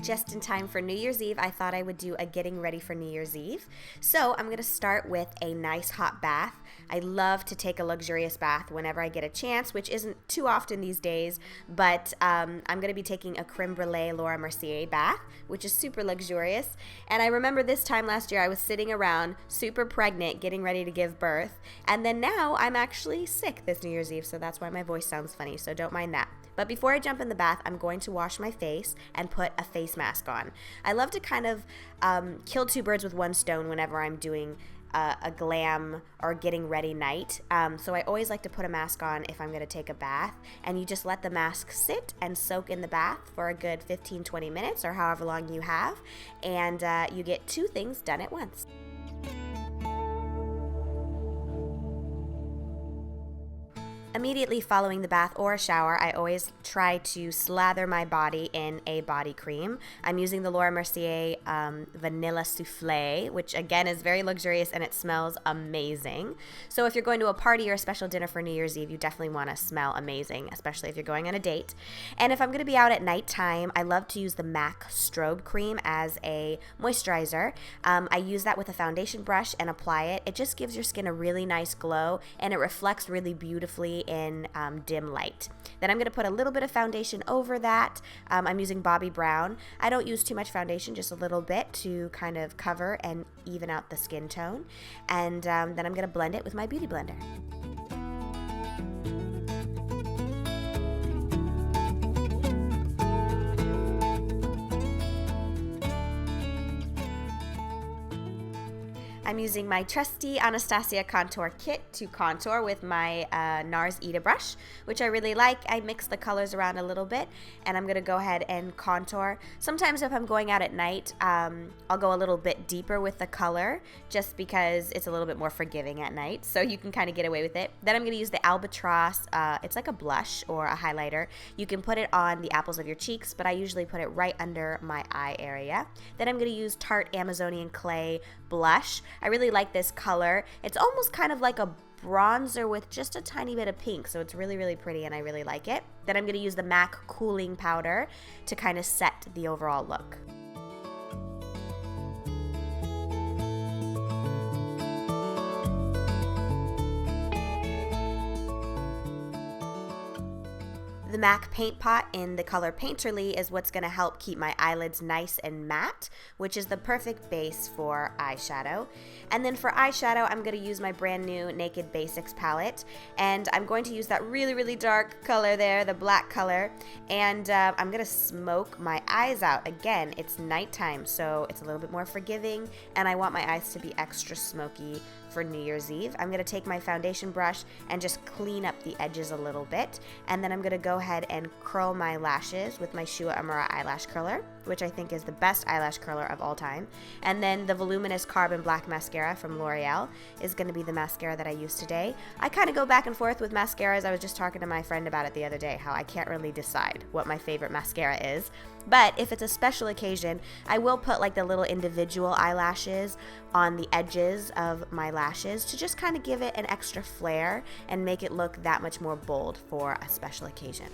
Just in time for New Year's Eve, I thought I would do a getting ready for New Year's Eve. So I'm going to start with a nice hot bath. I love to take a luxurious bath whenever I get a chance, which isn't too often these days, but I'm going to be taking a Creme Brûlée Laura Mercier bath, which is super luxurious. And I remember this time last year I was sitting around super pregnant, getting ready to give birth, and then now I'm actually sick this New Year's Eve, so that's why my voice sounds funny, so don't mind that. But before I jump in the bath, I'm going to wash my face and put a face mask on. I love to kind of kill two birds with one stone whenever I'm doing a glam or getting ready night. So I always like to put a mask on if I'm going to take a bath, and you just let the mask sit and soak in the bath for a good 15-20 minutes or however long you have, and you get two things done at once. Immediately following the bath or a shower, I always try to slather my body in a body cream. I'm using the Laura Mercier Vanilla Souffle, which again is very luxurious and it smells amazing. So if you're going to a party or a special dinner for New Year's Eve, you definitely want to smell amazing, especially if you're going on a date. And if I'm going to be out at nighttime, I love to use the MAC Strobe Cream as a moisturizer. I use that with a foundation brush and apply it. It just gives your skin a really nice glow, and it reflects really beautifully in dim light. Then I'm going to put a little bit of foundation over that. I'm using Bobbi Brown. I don't use too much foundation, just a little bit to kind of cover and even out the skin tone. And then I'm going to blend it with my beauty blender. I'm using my trusty Anastasia contour kit to contour with my NARS Ita brush, which I really like. I mix the colors around a little bit, and I'm going to go ahead and contour. Sometimes if I'm going out at night, I'll go a little bit deeper with the color just because it's a little bit more forgiving at night, so you can kind of get away with it. Then I'm going to use the Albatross. It's like a blush or a highlighter. You can put it on the apples of your cheeks, but I usually put it right under my eye area. Then I'm going to use Tarte Amazonian Clay blush. I really like this color. It's almost kind of like a bronzer with just a tiny bit of pink, so it's really, really pretty and I really like it. Then I'm going to use the MAC Cooling Powder to kind of set the overall look. The MAC Paint Pot in the color Painterly is what's going to help keep my eyelids nice and matte, which is the perfect base for eyeshadow. And then for eyeshadow, I'm going to use my brand new Naked Basics palette, and I'm going to use that really, really dark color there, the black color, and I'm going to smoke my eyes out. Again, it's nighttime, so it's a little bit more forgiving, and I want my eyes to be extra smoky for New Year's Eve. I'm going to take my foundation brush and just clean up the edges a little bit, and then I'm going to go ahead and curl my lashes with my Shua Amara eyelash curler, which I think is the best eyelash curler of all time. And then the Voluminous Carbon Black Mascara from L'Oreal is going to be the mascara that I use today. I kind of go back and forth with mascaras. I was just talking to my friend about it the other day, how I can't really decide what my favorite mascara is. But if it's a special occasion, I will put like the little individual eyelashes on the edges of my lashes to just kind of give it an extra flair and make it look that much more bold for a special occasion.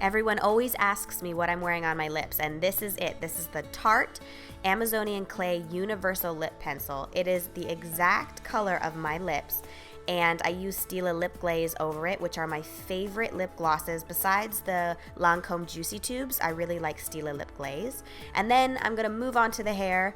Everyone always asks me what I'm wearing on my lips, and this is it. This is the Tarte Amazonian Clay Universal Lip Pencil. It is the exact color of my lips, and I use Stila Lip Glaze over it, which are my favorite lip glosses. Besides the Lancome Juicy Tubes, I really like Stila Lip Glaze. And then I'm going to move on to the hair.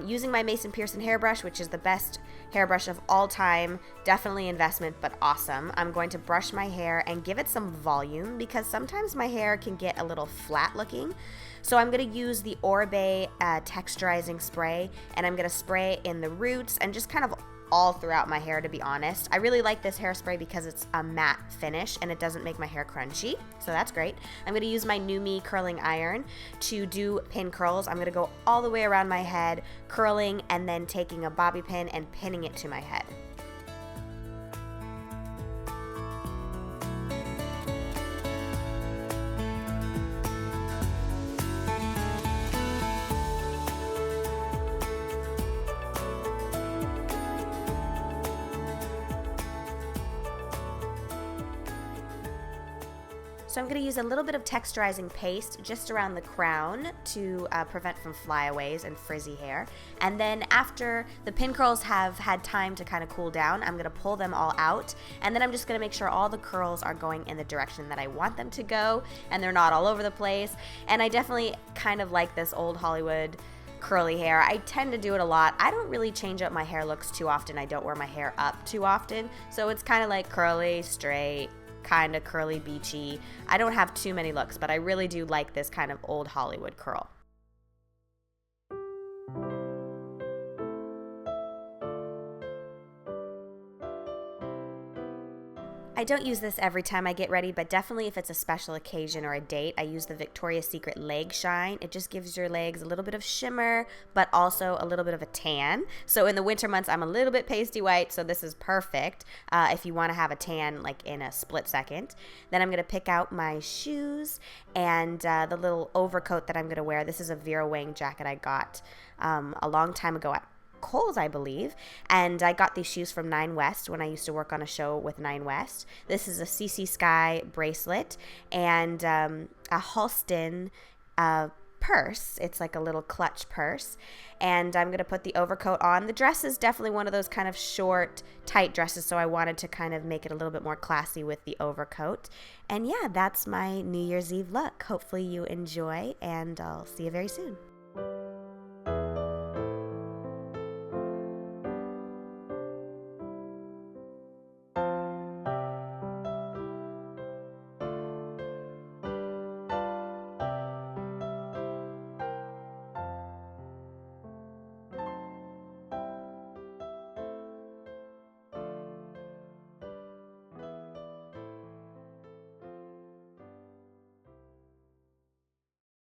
Using my Mason Pearson hairbrush, which is the best hairbrush of all time. Definitely investment, but awesome. I'm going to brush my hair and give it some volume because sometimes my hair can get a little flat looking. So I'm going to use the Oribe texturizing spray, and I'm going to spray it in the roots and just kind of all throughout my hair, to be honest. I really like this hairspray because it's a matte finish and it doesn't make my hair crunchy, so that's great. I'm going to use my NuMe curling iron to do pin curls. I'm going to go all the way around my head, curling, and then taking a bobby pin and pinning it to my head. So I'm going to use a little bit of texturizing paste just around the crown to prevent from flyaways and frizzy hair. And then after the pin curls have had time to kind of cool down, I'm going to pull them all out. And then I'm just going to make sure all the curls are going in the direction that I want them to go and they're not all over the place. And I definitely kind of like this old Hollywood curly hair. I tend to do it a lot. I don't really change up my hair looks too often. I don't wear my hair up too often. So it's kind of like curly, straight, kind of curly, beachy. I don't have too many looks, but I really do like this kind of old Hollywood curl. I don't use this every time I get ready, but definitely if it's a special occasion or a date, I use the Victoria's Secret Leg Shine. It just gives your legs a little bit of shimmer, but also a little bit of a tan. So in the winter months, I'm a little bit pasty white, so this is perfect if you want to have a tan like in a split second. Then I'm going to pick out my shoes and the little overcoat that I'm going to wear. This is a Vera Wang jacket I got a long time ago at Kohls, I believe, and I got these shoes from NineWest when I used to work on a show with NineWest. This is a CC Sky bracelet and a Halston purse. It's like a little clutch purse, and I'm going to put the overcoat on. The dress is definitely one of those kind of short, tight dresses, so I wanted to kind of make it a little bit more classy with the overcoat. And yeah, that's my New Year's Eve look. Hopefully you enjoy, and I'll see you very soon.